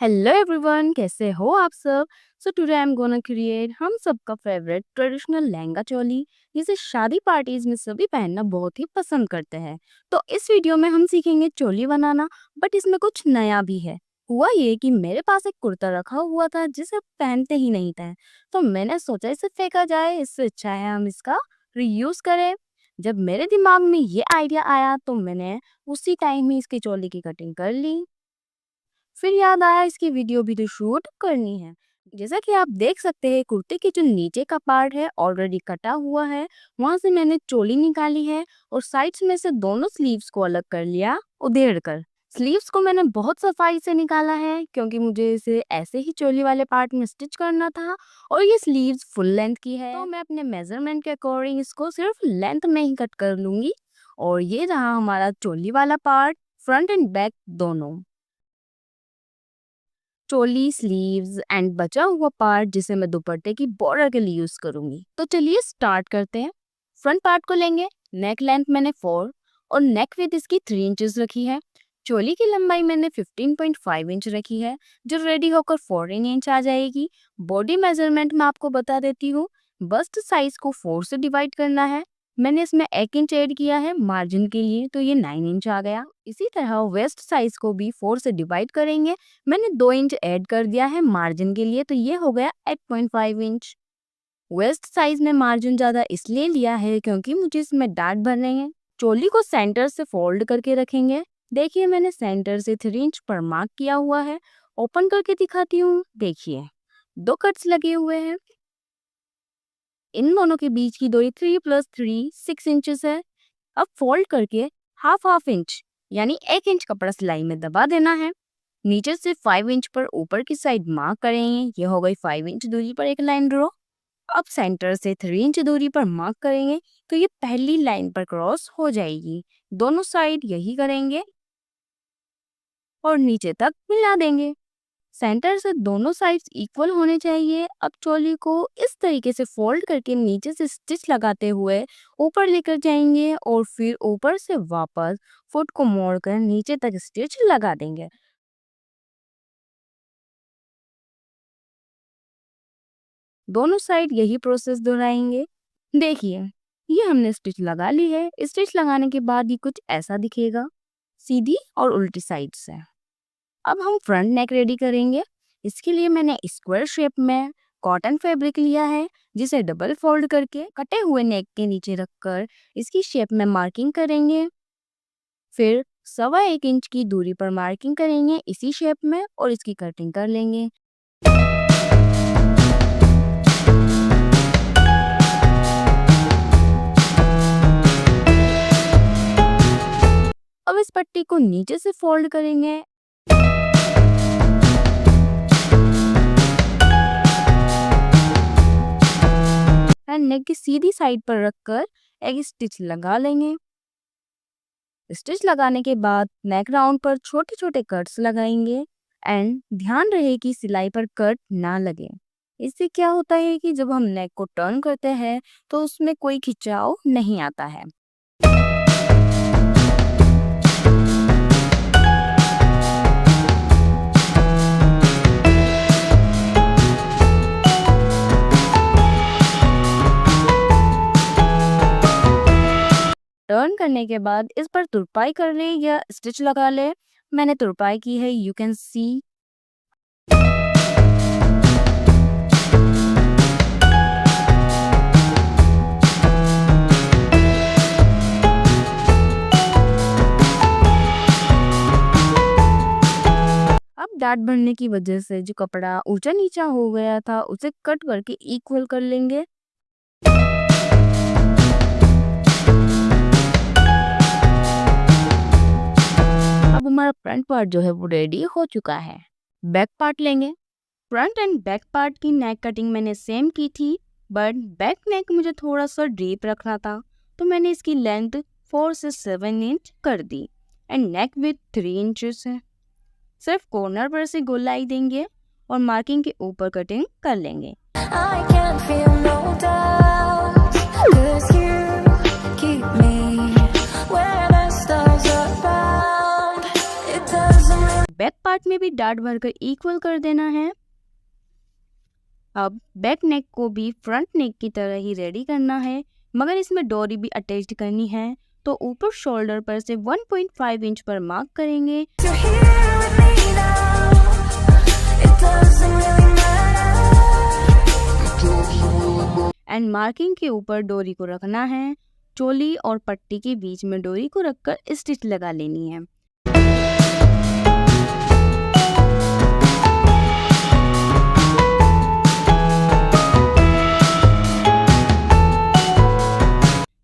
Hello everyone, कैसे हो आप सब। So today I am gonna create हम सबका फेवरेट ट्रेडिशनल लहंगा चोली, जिसे शादी पार्टीज में सभी पहनना बहुत ही पसंद करते हैं। तो इस वीडियो में हम सीखेंगे चोली बनाना, बट इसमें कुछ नया भी है। हुआ ये कि मेरे पास एक कुर्ता रखा हुआ था जिसे पहनते ही नहीं थे, तो मैंने सोचा इसे फेंका जाए, इससे अच्छा है हम इसका रीयूज करें। जब मेरे दिमाग में ये आइडिया आया तो मैंने उसी टाइम ही इसकी चोली की कटिंग कर ली। फिर याद आया इसकी वीडियो भी तो शूट करनी है। जैसा कि आप देख सकते हैं, कुर्ते के जो नीचे का पार्ट है ऑलरेडी कटा हुआ है, वहां से मैंने चोली निकाली है और साइड्स में से दोनों स्लीव्स को अलग कर लिया उधेड़ कर। स्लीव्स को मैंने बहुत सफाई से निकाला है क्योंकि मुझे इसे ऐसे ही चोली वाले पार्ट में स्टिच करना था और ये स्लीव्स फुल लेंथ की है, तो मैं अपने मेजरमेंट के अकॉर्डिंग इसको सिर्फ लेंथ में ही कट कर लूंगी। और ये रहा हमारा चोली वाला पार्ट, फ्रंट एंड बैक दोनों। चोली, स्लीव्स एंड बचा हुआ पार्ट जिसे मैं दुपट्टे की बॉर्डर के लिए यूज करूंगी। तो चलिए स्टार्ट करते हैं। फ्रंट पार्ट को लेंगे। नेक लेंथ मैंने 4 और नेक विड्थ इसकी 3 इंचेस रखी है। चोली की लंबाई मैंने 15.5 इंच रखी है, जो रेडी होकर 14 इंच आ जाएगी। बॉडी मेजरमेंट में आपको बता देती हूँ। बस्ट साइज को 4 से डिवाइड करना है। मैंने इसमें 1 इंच ऐड किया है मार्जिन के लिए, तो ये 9 इंच आ गया। इसी तरह वेस्ट साइज को भी 4 से डिवाइड करेंगे। मैंने 2 इंच ऐड कर दिया है मार्जिन के लिए, तो ये हो गया 8.5 इंच। वेस्ट साइज में मार्जिन ज्यादा इसलिए लिया है क्योंकि मुझे इसमें डार्ट भरने हैं। चोली को सेंटर से फोल्ड करके रखेंगे। देखिए, मैंने सेंटर से 3 इंच पर मार्क किया हुआ है। ओपन करके दिखाती हूँ। देखिए, 2 कट्स लगे हुए हैं। इन दोनों के बीच की दूरी 3 + 3 6 इंचेस है। अब फोल्ड करके हाफ इंच यानी 1 इंच कपड़ा सिलाई में दबा देना है। नीचे से 5 इंच पर ऊपर की साइड मार्क करेंगे। ये हो गई 5 इंच दूरी पर एक लाइन ड्रॉ। अब सेंटर से 3 इंच दूरी पर मार्क करेंगे, तो ये पहली लाइन पर क्रॉस हो जाएगी। दोनों साइड यही करेंगे और नीचे तक मिला देंगे। सेंटर से दोनों साइड्स इक्वल होने चाहिए। अब चोली को इस तरीके से फोल्ड करके नीचे से स्टिच लगाते हुए ऊपर लेकर जाएंगे और फिर ऊपर से वापस फुट को मोड़कर नीचे तक स्टिच लगा देंगे। दोनों साइड यही प्रोसेस दोहराएंगे। देखिए, ये हमने स्टिच लगा ली है। स्टिच लगाने के बाद ये कुछ ऐसा दिखेगा, सीधी और उल्टी साइड से। अब हम फ्रंट नेक रेडी करेंगे। इसके लिए मैंने स्क्वायर शेप में कॉटन फैब्रिक लिया है, जिसे डबल फोल्ड करके कटे हुए नेक के नीचे रखकर इसकी शेप में मार्किंग करेंगे। फिर 1.25 इंच की दूरी पर मार्किंग करेंगे इसी शेप में और इसकी कटिंग कर लेंगे। अब इस पट्टी को नीचे से फोल्ड करेंगे। एंड नेक की सीधी साइड पर रखकर एक स्टिच लगा लेंगे। स्टिच लगाने के बाद नेक राउंड पर छोटे छोटे कट्स लगाएंगे। एंड ध्यान रहे कि सिलाई पर कट ना लगे। इससे क्या होता है कि जब हम नेक को टर्न करते हैं तो उसमें कोई खिंचाव नहीं आता है। टर्न करने के बाद इस पर तुरपाई कर ले या स्टिच लगा ले। मैंने तुरपाई की है, यू कैन सी। अब डार्ट भरने की वजह से जो कपड़ा ऊंचा नीचा हो गया था उसे कट करके इक्वल कर लेंगे। अब हमारा फ्रंट पार्ट जो है वो रेडी हो चुका है। बैक पार्ट लेंगे। फ्रंट एंड बैक पार्ट की नेक कटिंग मैंने सेम की थी, बट बैक नेक मुझे थोड़ा सा डीप रखना था, तो मैंने इसकी लेंथ 4 से 7 इंच कर दी। एंड नेक विथ 3 इंचेस है। सिर्फ कॉर्नर पर से गोलाई देंगे और मार्किंग के ऊपर कटिंग कर लेंगे। I can't feel no doubt, 'cause you keep me where the stars are bound. It doesn't. Back part में भी डार्ट भरकर इक्वल कर देना है। अब बैक नेक को भी फ्रंट नेक की तरह ही रेडी करना है, मगर इसमें डोरी भी अटैच करनी है। तो ऊपर शोल्डर पर से 1.5 इंच पर मार्क करेंगे एंड मार्किंग के ऊपर डोरी को रखना है। चोली और पट्टी के बीच में डोरी को रखकर स्टिच लगा लेनी है।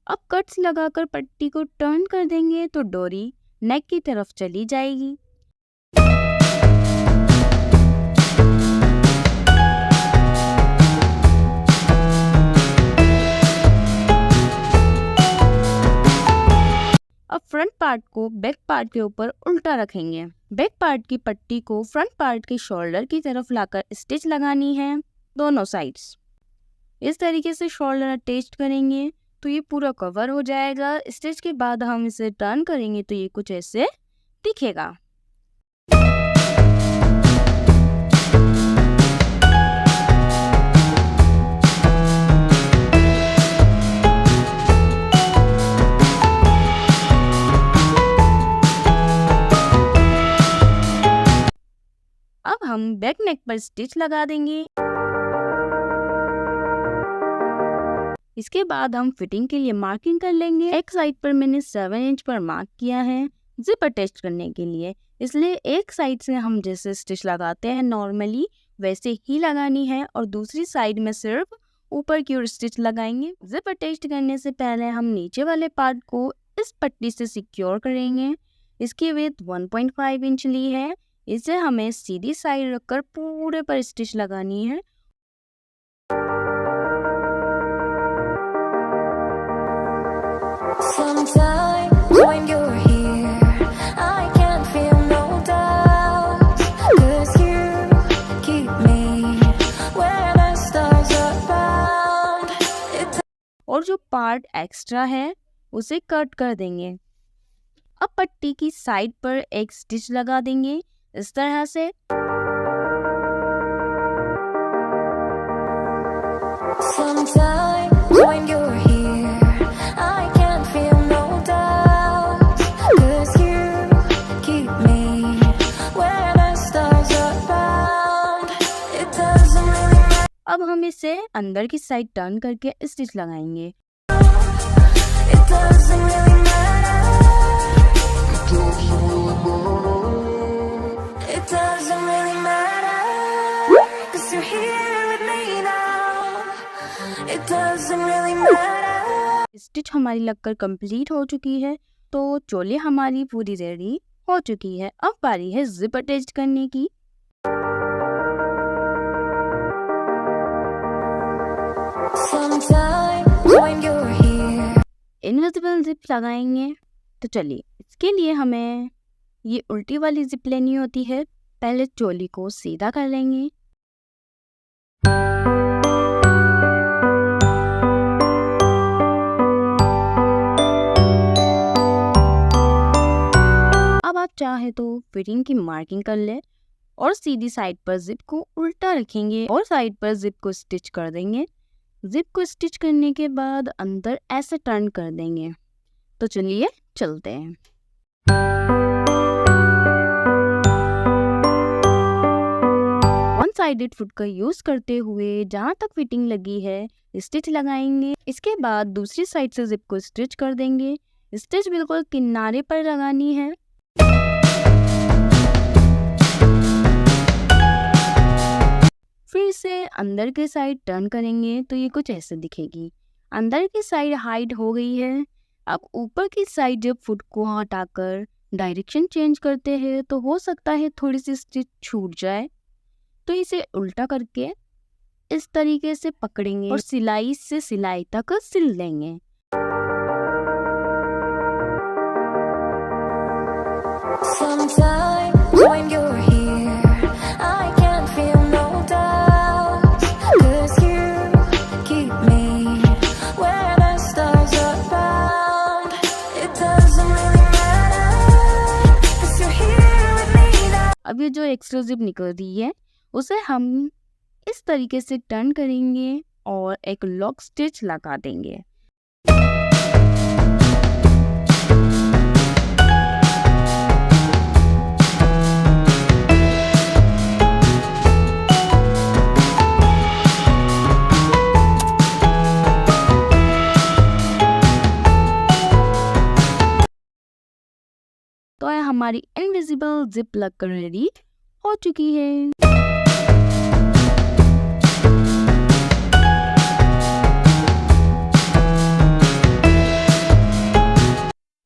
अब कट्स लगाकर पट्टी को टर्न कर देंगे तो डोरी नेक की तरफ चली जाएगी। अब फ्रंट पार्ट को बैक पार्ट के ऊपर उल्टा रखेंगे। बैक पार्ट की पट्टी को फ्रंट पार्ट के शोल्डर की तरफ लाकर स्टिच लगानी है दोनों साइड्स। इस तरीके से शोल्डर अटैच करेंगे तो ये पूरा कवर हो जाएगा। स्टिच के बाद हम इसे टर्न करेंगे तो ये कुछ ऐसे दिखेगा। अब हम बैक नेक पर स्टिच लगा देंगे। इसके बाद हम फिटिंग के लिए मार्किंग कर लेंगे। एक साइड पर मैंने 7 इंच पर मार्क किया है जिप अटैच करने के लिए, इसलिए एक साइड से हम जैसे स्टिच लगाते हैं नॉर्मली वैसे ही लगानी है और दूसरी साइड में सिर्फ ऊपर की ओर स्टिच लगाएंगे। जिप अटैच करने से पहले हम नीचे वाले पार्ट को इस पट्टी से सिक्योर करेंगे। इसकी विड्थ 1.5 इंच ली है। इसे हमें सीधी साइड रखकर पूरे पर स्टिच लगानी है। Sometimes when you're here, I can't feel no doubt, 'cause you keep me where the stars are bound. और जो पार्ट एक्स्ट्रा है उसे कट कर देंगे। अब पट्टी की साइड पर एक स्टिच लगा देंगे इस तरह से। Sometimes when you're here, I can't feel no doubt, 'cause you keep me where the stars are bound. It doesn't really matter. अब हम इसे अंदर की साइड टर्न करके स्टिच लगाएंगे। It doesn't really matter. It doesn't really matter, 'cause you're here with me now. It doesn't really matter. Stitch हमारी लगकर complete हो चुकी है तो चोली हमारी पूरी रेडी हो चुकी है। अब बारी है जिप अटैच करने की। Sometimes when you're here, invisible zip लगाएंगे। तो चलिए इसके लिए हमें ये उल्टी वाली जिप लेनी होती है। पहले चोली को सीधा कर लेंगे। अब आप चाहे तो फिटिंग की मार्किंग कर ले और सीधी साइड पर जिप को उल्टा रखेंगे और साइड पर जिप को स्टिच कर देंगे। जिप को स्टिच करने के बाद अंदर ऐसे टर्न कर देंगे। तो चलिए चलते हैं। वन साइडेड फुट का यूज करते हुए जहां तक फिटिंग लगी है स्टिच लगाएंगे। इसके बाद दूसरी साइड से जिप को स्टिच कर देंगे। स्टिच बिल्कुल किनारे पर लगानी है। फिर इसे अंदर के साइड टर्न करेंगे तो ये कुछ ऐसे दिखेगी। अंदर की साइड हाइड हो गई है। अब ऊपर की साइड जब फुट को हटाकर डायरेक्शन चेंज करते हैं तो हो सकता है थोड़ी सी स्टिच छूट जाए, तो इसे उल्टा करके इस तरीके से पकड़ेंगे और सिलाई से सिलाई तक सिल लेंगे। sometimes when you're here, I can't feel no doubt, 'cause you keep me where the stars are bound. It doesn't really matter, 'cause you're here with me now. अब ये जो एक्स्ट्रा जिप निकल रही है उसे हम इस तरीके से टर्न करेंगे और एक लॉक स्टिच लगा देंगे। तो हमारी इनविजिबल जिप लग कर रेडी हो चुकी है।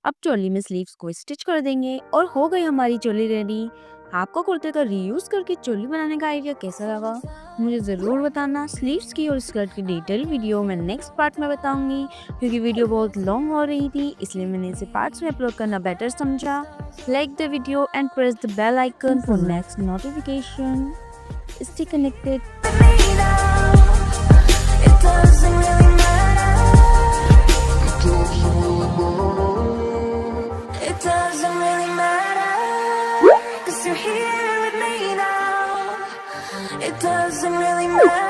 अब चोली में स्लीव्स को स्टिच कर देंगे और हो गई हमारी चोली रेडी। आपको कुर्ते का रीयूज करके चोली बनाने का आइडिया कैसा लगा मुझे ज़रूर बताना। स्लीव्स की और स्कर्ट की डिटेल वीडियो मैं नेक्स्ट पार्ट में बताऊंगी, क्योंकि वीडियो बहुत लॉन्ग हो रही थी इसलिए मैंने इसे पार्ट्स में अपलोड करना बेटर समझा। Like the video and press the bell icon for next notification. Stay connected. It doesn't really matter. It doesn't really matter. 'Cause you're here with me now. It doesn't really matter.